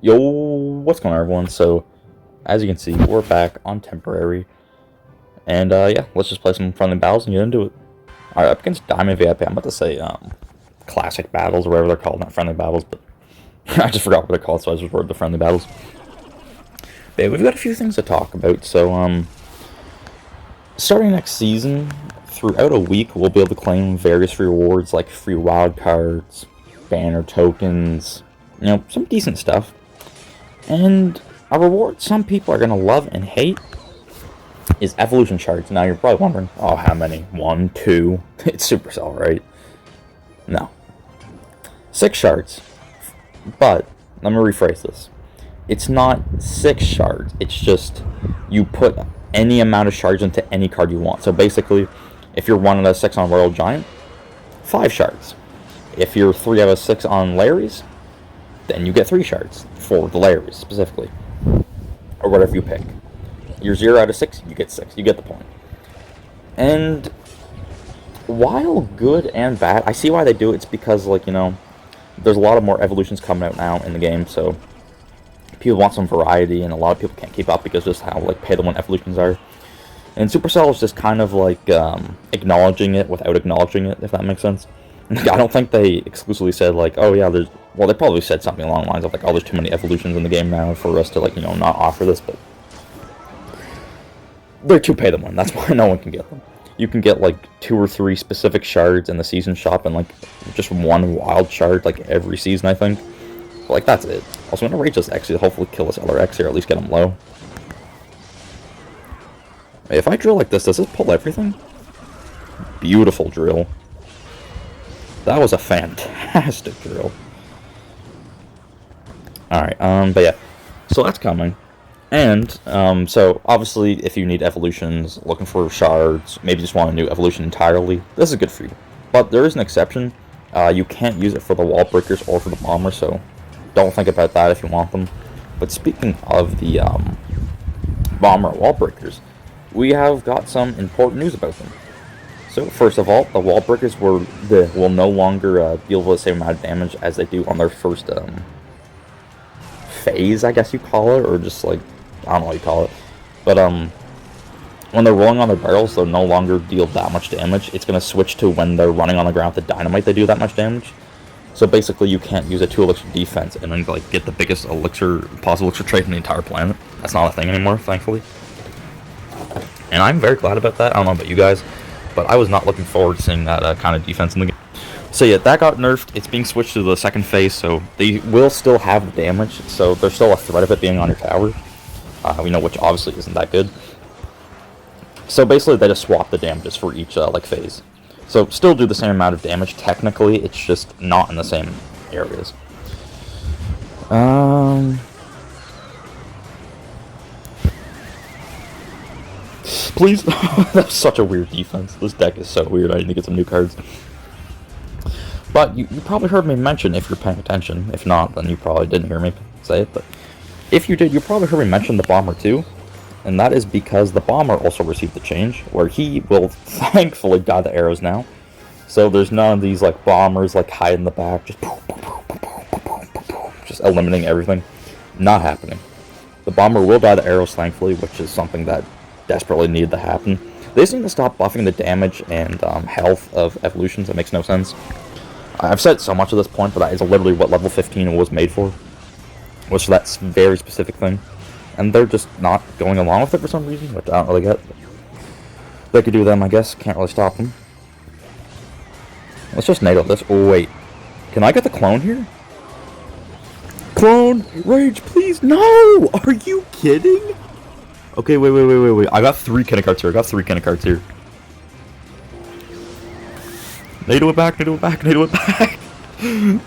Yo, what's going on, everyone? So, as you can see, we're back on temporary, and yeah, let's just play some friendly battles and get into it. Alright, up against Diamond VIP. I'm about to say classic battles or whatever they're called, not friendly battles, but I just forgot what they're called, so I just wrote the friendly battles. But yeah, we've got a few things to talk about. So starting next season, throughout a week, we'll be able to claim various free rewards like free wild cards, banner tokens, some decent stuff. And a reward some people are going to love and hate is evolution shards. Now you're probably wondering, oh, how many? 1, 2? It's Supercell, right? No. 6 shards. But, let me rephrase this. It's not 6 shards. It's just, you put any amount of shards into any card you want. So basically, if you're 1 out of 6 on Royal Giant, 5 shards. If you're 3 out of 6 on Larry's, then you get 3 shards for the Larry's specifically, or whatever you pick. You're 0 out of 6, you get 6. You get the point. And while good and bad, I see why they do it. It's because, there's a lot of more evolutions coming out now in the game, so people want some variety, and a lot of people can't keep up because just how pay the one evolutions are. And Supercell is just kind of acknowledging it without acknowledging it, if that makes sense. I don't think they exclusively said oh yeah, they probably said something along the lines of oh, there's too many evolutions in the game now for us to not offer this, but they're too pay them one. That's why no one can get them. You can get 2 or 3 specific shards in the season shop and just 1 wild shard every season, I think. But that's it. Also, I'm gonna rage this X to hopefully kill this other X here, or at least get him low. If I drill like this, does this pull everything? Beautiful drill. That was a fantastic drill. Alright, but yeah. So that's coming. And, so, obviously, if you need evolutions, looking for shards, maybe just want a new evolution entirely, this is good for you. But there is an exception. You can't use it for the wallbreakers or for the bomber, so don't think about that if you want them. But speaking of the, bomber wallbreakers, we have got some important news about them. So, first of all, the wallbreakers will no longer deal with the same amount of damage as they do on their first phase, I guess you call it, or just I don't know what you call it. But when they're rolling on their barrels, they'll no longer deal that much damage. It's going to switch to when they're running on the ground with the dynamite, they do that much damage. So basically, you can't use a 2 elixir defense and then get the biggest possible elixir trait in the entire planet. That's not a thing anymore, thankfully. And I'm very glad about that. I don't know about you guys, but I was not looking forward to seeing that kind of defense in the game. So yeah, that got nerfed. It's being switched to the second phase, so they will still have the damage. So there's still a threat of it being on your tower. Which obviously isn't that good. So basically, they just swap the damages for each phase. So still do the same amount of damage technically. It's just not in the same areas. Please. That's such a weird defense. This deck is so weird. I need to get some new cards. But you probably heard me mention, if you're paying attention. If not, then you probably didn't hear me say it. But if you did, you probably heard me mention the bomber too. And that is because the bomber also received the change, where he will thankfully die to arrows now. So there's none of these bombers hide in the back, just eliminating everything. Not happening. The bomber will die to arrows, thankfully, which is something that desperately needed to happen. They just need to stop buffing the damage and health of evolutions. That makes no sense. I've said so much at this point, but that is literally what level 15 was made for. Was for that very specific thing. And they're just not going along with it for some reason, which I don't really get. They could do them, I guess. Can't really stop them. Let's just NATO this. Oh, wait. Can I get the clone here? Clone! Rage, please! No! Are you kidding? Okay, wait. I got 3 Kinda cards here. NATO it back.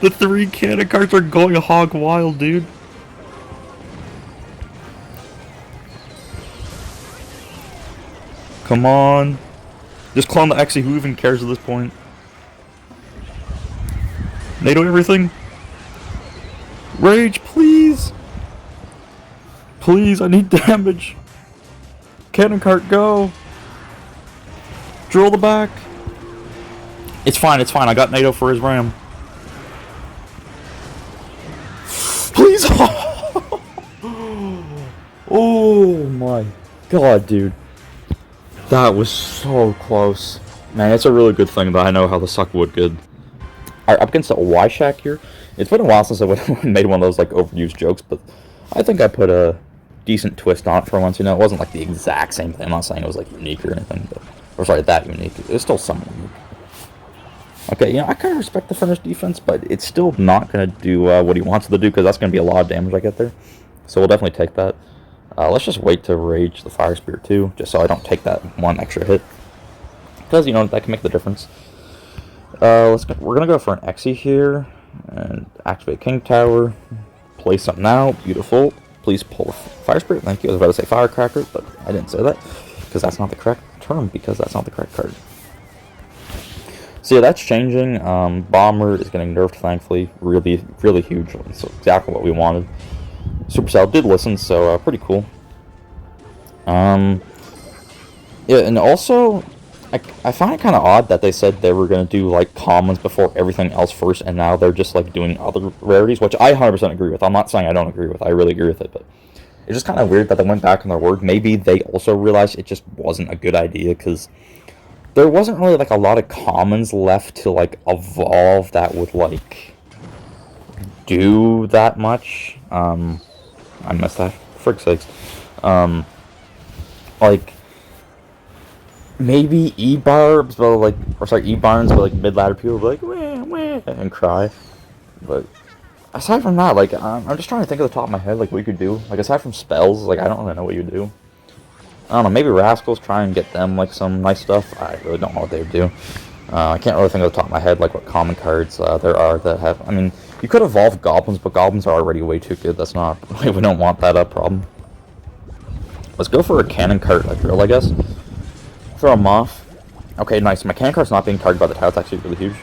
The 3 Kinda cards are going hog wild, dude. Come on. Just clone the Xe, who even cares at this point? NATO everything. Rage, please. Please, I need damage. Cannon cart, go. Drill the back. It's fine. I got NATO for his ram. Please. Oh my god, dude. That was so close. Man, it's a really good thing that I know how to suck wood good. Alright, up against a Y-Shack here. It's been a while since I made one of those, like, overused jokes, but I think I put a decent twist on it for once, you know? It wasn't, like, the exact same thing. I'm not saying it was, like, unique or anything, but... Or, sorry, that unique. It was still somewhat unique. Okay, you know, I kind of respect the furnace defense, but it's still not going to do what he wants it to do, because that's going to be a lot of damage I get there. So we'll definitely take that. Let's just wait to rage the fire spear too, just so I don't take that one extra hit. Because, you know, that can make the difference. We're going to go for an Exy here, and activate King Tower, play something out, beautiful. Please pull fire spirit, thank you. I was about to say firecracker, but I didn't say that, because that's not the correct term, because that's not the correct card. So yeah, that's changing. Bomber is getting nerfed, thankfully. Really, really huge. So exactly what we wanted. Supercell did listen, so pretty cool. Yeah, and also, I find it kind of odd that they said they were going to do, like, commons before everything else first, and now they're just, like, doing other rarities, which I 100% agree with. I'm not saying I don't agree with. I really agree with it, but it's just kind of weird that they went back on their word. Maybe they also realized it just wasn't a good idea, because there wasn't really, like, a lot of commons left to, like, evolve that would, like, do that much. I missed that. Frick's sakes. Like, maybe E-Barbs, but like, or sorry, E-Barns, but like mid-ladder people will be like, wah, wah, and cry. But aside from that, like, I'm just trying to think of the top of my head, like, what you could do. Like, aside from spells, like, I don't really know what you do. I don't know, maybe Rascals, try and get them, like, some nice stuff. I really don't know what they would do. I can't really think of the top of my head, like, what common cards there are that have, I mean, you could evolve Goblins, but Goblins are already way too good. That's not, we don't want that problem. Let's go for a Cannon Cart, like, drill, I guess. Throw them off. Okay, nice. My Cannon Cart's not being targeted by the tower. It's actually really huge.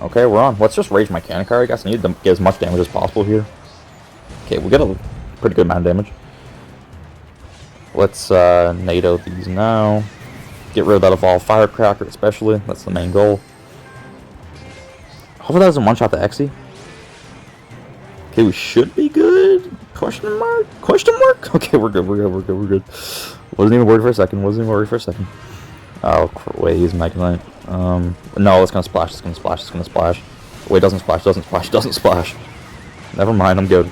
Okay, we're on. Let's just rage my Cannon Cart, I guess. I need to get as much damage as possible here. Okay, we'll get a pretty good amount of damage. Let's NATO these now. Get rid of that evolved Firecracker, especially. That's the main goal. Hopefully that doesn't one-shot the Exy. Okay, we should be good. Question mark? Question mark? Okay, we're good. We're good. Wasn't even worried for a second. Oh, wait, he's Mega Knight. No, it's gonna splash. It's gonna splash. Wait, doesn't splash. Never mind, I'm good.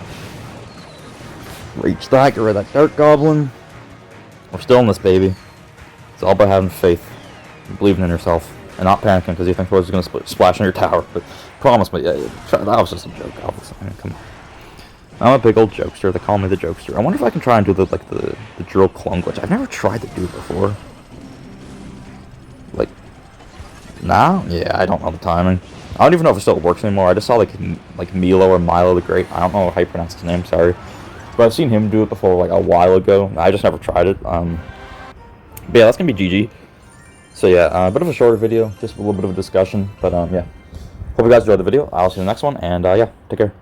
Reach that, get rid of that Dark Goblin. We're still in this, baby. It's all about having faith, and believing in yourself, and not panicking because you think the is gonna splash on your tower. But promise me, yeah, that was just a joke. I mean, come on. I'm a big old jokester. They call me the jokester. I wonder if I can try and do the drill clone glitch. I've never tried to do it before. Like, now? Yeah, I don't know the timing. I don't even know if it still works anymore. I just saw like Milo or Milo the Great. I don't know how you pronounce his name. Sorry, but I've seen him do it before, like a while ago. I just never tried it. But yeah, that's gonna be GG. So yeah, a bit of a shorter video, just a little bit of a discussion. But yeah, hope you guys enjoyed the video. I'll see you in the next one, and yeah, take care.